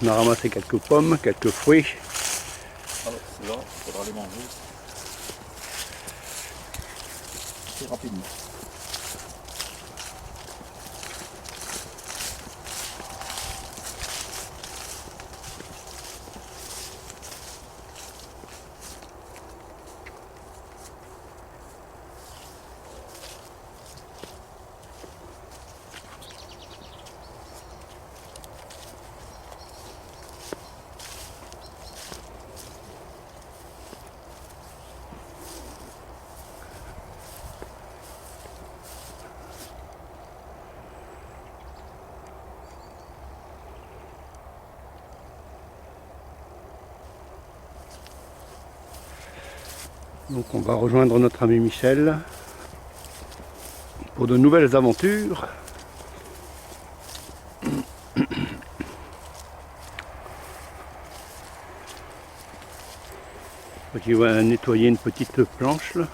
On a ramassé quelques pommes, quelques fruits. Alors, ceux-là, il faudra les manger assez rapidement. Donc on va rejoindre notre ami Michel pour de nouvelles aventures. Il va nettoyer une petite planche là.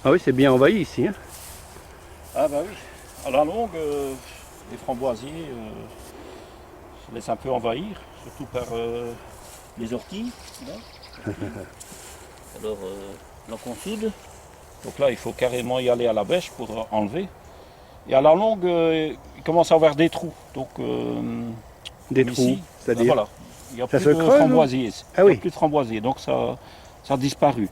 Ah oui, c'est bien envahi ici. Hein. Ah bah oui, à la longue, les framboisiers se laissent un peu envahir, surtout par les orties. Là. Alors, la consoude. Donc là, il faut carrément y aller à la bêche pour enlever. Et à la longue, il commence à avoir des trous. Donc, Des comme trous, ici, c'est-à-dire voilà, il n'y a ça plus se de creuse, framboisiers. Ah Il n'y oui. a plus de framboisiers, donc ça a disparu.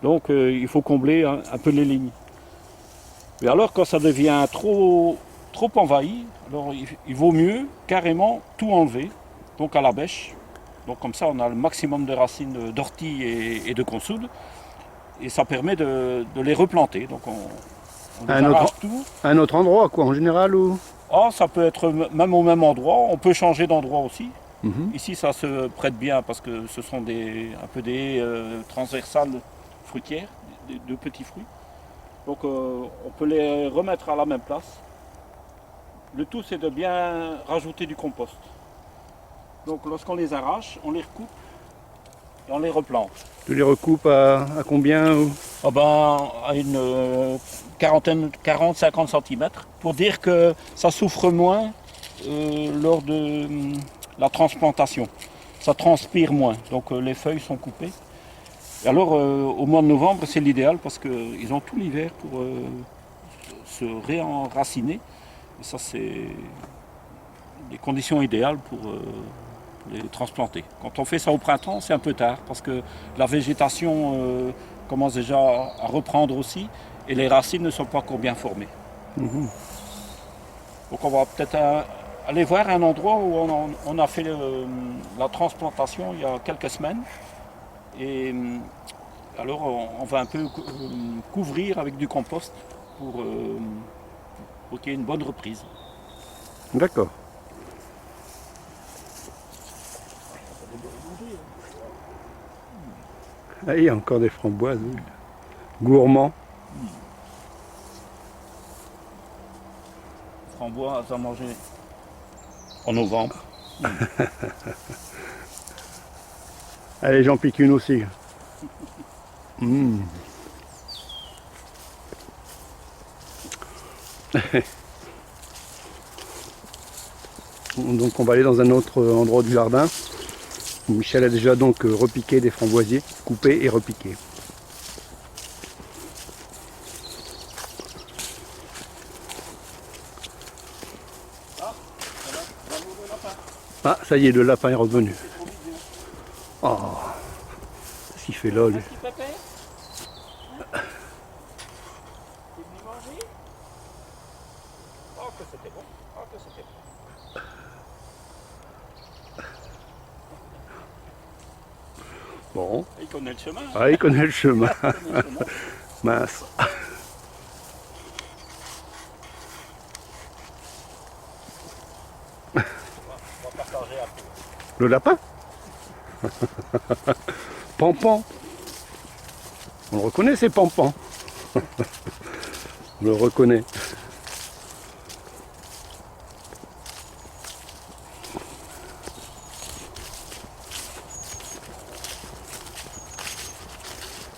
Donc, il faut combler un peu les lignes. Mais alors, quand ça devient trop envahi, alors il vaut mieux carrément tout enlever, donc à la bêche. Donc comme ça, on a le maximum de racines d'ortie et de consoude, et ça permet de les replanter. Donc on les arrache tout. À un autre endroit, quoi, en général ou... Ah, ça peut être même au même endroit. On peut changer d'endroit aussi. Mhm. Ici, ça se prête bien parce que ce sont un peu des transversales fruitières, de petits fruits. Donc on peut les remettre à la même place. Le tout, c'est de bien rajouter du compost. Donc lorsqu'on les arrache, on les recoupe et on les replante. Tu les recoupes à combien ou... Ah ben, à une quarantaine, 40-50 cm, pour dire que ça souffre moins lors de la transplantation. Ça transpire moins, donc les feuilles sont coupées. Et alors au mois de novembre, c'est l'idéal parce qu'ils ont tout l'hiver pour se réenraciner. Et ça, c'est des conditions idéales pour les transplanter. Quand on fait ça au printemps, c'est un peu tard parce que la végétation commence déjà à reprendre aussi et les racines ne sont pas encore bien formées. Mhm. Donc on va peut-être aller voir un endroit où on a fait la transplantation il y a quelques semaines. Et alors on va un peu couvrir avec du compost pour qu'il y ait une bonne reprise. D'accord. Ah, il y a encore des framboises. Oui. Gourmands. Framboise à manger en novembre. Allez, j'en pique une aussi. Mmh. Donc on va aller dans un autre endroit du jardin. Michel a déjà donc repiqué des framboisiers, coupés et repiqués. Ah, ça y est, le lapin est revenu. Oh, qu'est-ce qu'il fait là, lui? Bon. Il connaît le chemin. Ah, il connaît le chemin. Mince. On va partager un peu. Le lapin? Pampan. On le reconnaît, c'est Pampan. On le reconnaît.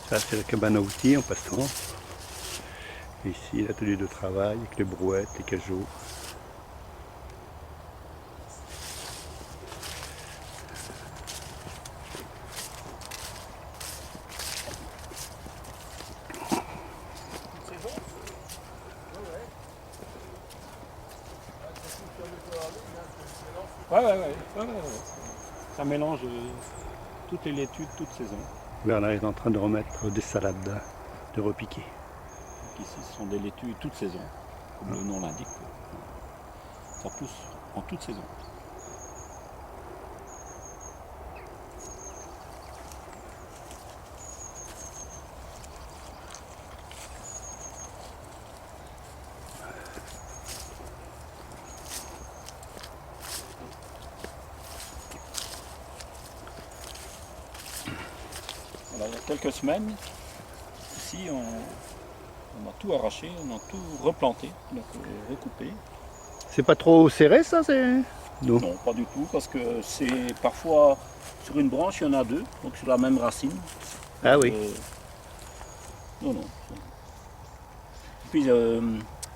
Ça, c'est la cabane à outils en passant. Ici, l'atelier de travail avec les brouettes, les cajots. Ouais. Ça mélange toutes les laitues, toutes saisons. Bernard est en train de remettre des salades, de repiquer. Donc ici, ce sont des laitues toutes saisons, comme le nom l'indique. Ça pousse en toute saison. Voilà, il y a quelques semaines, ici, on a tout arraché, on a tout replanté, donc recoupé. C'est pas trop serré ça, c'est... Non, pas du tout, parce que c'est parfois sur une branche, il y en a deux, donc sur la même racine. Ah oui. Non. Et puis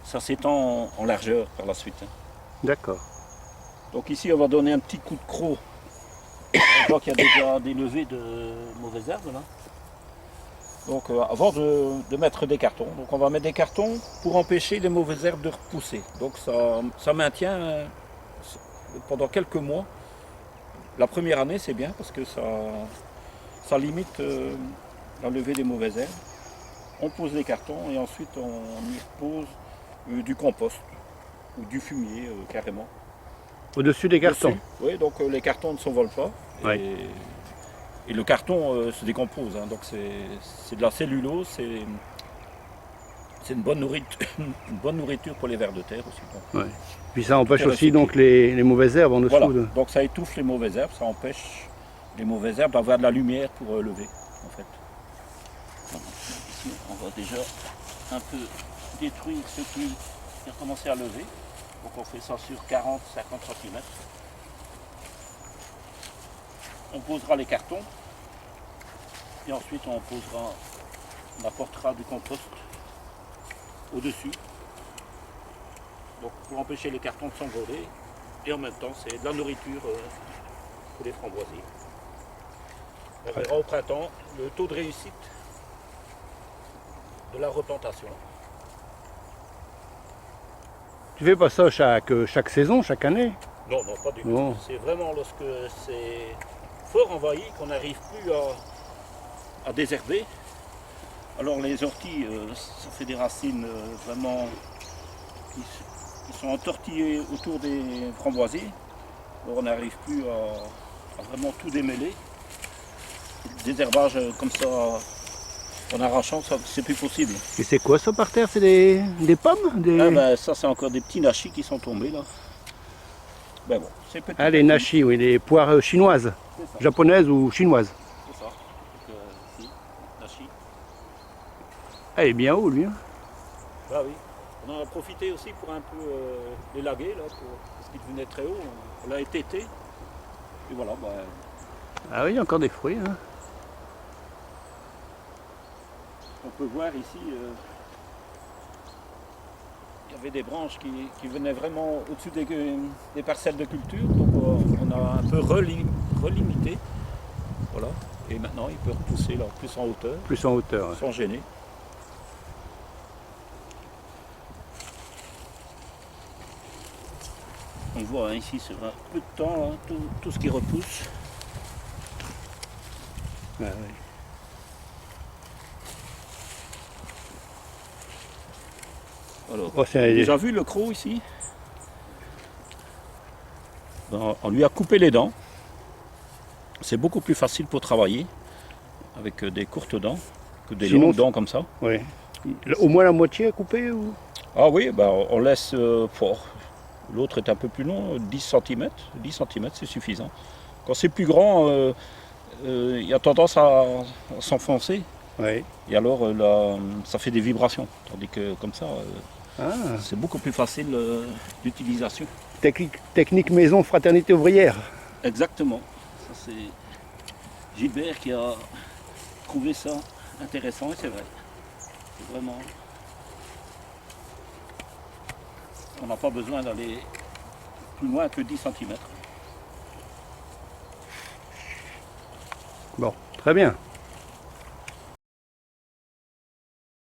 ça s'étend en largeur par la suite. D'accord. Donc ici, on va donner un petit coup de croc. On voit qu'il y a déjà des levées de mauvaises herbes là. Donc avant de mettre des cartons, donc on va mettre des cartons pour empêcher les mauvaises herbes de repousser. Donc ça maintient pendant quelques mois. La première année c'est bien parce que ça limite la levée des mauvaises herbes. On pose les cartons et ensuite on y repose du compost ou du fumier carrément. Au-dessus des cartons. Dessus. Oui, donc les cartons ne s'envolent pas. Ouais. Et le carton se décompose, hein, donc c'est de la cellulose, c'est une bonne nourriture pour les vers de terre aussi. Donc. Ouais. Puis ça empêche Tout est aussi donc les mauvaises herbes en dessous. Voilà. Donc ça étouffe les mauvaises herbes, ça empêche les mauvaises herbes d'avoir de la lumière pour lever en fait. Donc, ici on va déjà un peu détruire ce qui a commencé à lever. Donc on fait ça sur 40-50 cm. On posera les cartons et ensuite on apportera du compost au-dessus. Donc pour empêcher les cartons de s'envoler et en même temps c'est de la nourriture pour les framboisiers. On verra au printemps le taux de réussite de la replantation. Tu fais pas ça chaque saison, chaque année? Non, pas du Non. tout. C'est vraiment lorsque c'est fort envahi qu'on n'arrive plus à désherber. Alors les orties, ça fait des racines vraiment qui sont entortillées autour des framboisiers. Alors on n'arrive plus à vraiment tout démêler. Désherbage comme ça, en arrachant, c'est plus possible. Et c'est quoi ça par terre? C'est des pommes? Ah ben, ça c'est encore des petits nachis qui sont tombés là. Ben bon, c'est petit. Ah, les nachis, oui, les poires chinoises, japonaises ou chinoises. C'est ça. Donc, ici, nachi. Ah, il est bien haut lui. Hein. Ah oui. On en a profité aussi pour un peu les laguer là, parce qu'ils devenaient très haut. On l'a étêté. Et voilà. Ben, Ah oui, il y a encore des fruits. Hein. on peut voir ici, il y avait des branches qui venaient vraiment au-dessus des parcelles de culture. Donc on a un peu relimité. Voilà. Et maintenant il peut repousser là, plus en hauteur, Plus en hauteur. Ouais. sans gêner. On voit hein, ici sur un peu de temps hein, tout ce qui repousse. Ah, oui. Alors, Oh, vous avez déjà vu le croc ici? Ben, on lui a coupé les dents. C'est beaucoup plus facile pour travailler avec des courtes dents que des Sinon, longues dents comme ça. Oui. Au moins la moitié à couper ou... Ah oui, ben, on laisse fort. L'autre est un peu plus long, 10 cm. 10 cm, c'est suffisant. Quand c'est plus grand, il y a tendance à s'enfoncer. Oui. Et alors, là, ça fait des vibrations. Tandis que comme ça, Ah. c'est beaucoup plus facile d'utilisation. Technique maison fraternité ouvrière. Exactement. Ça, c'est Gilbert qui a trouvé ça intéressant et c'est vrai. C'est vraiment On n'a pas besoin d'aller plus loin que 10 cm. Bon, très bien.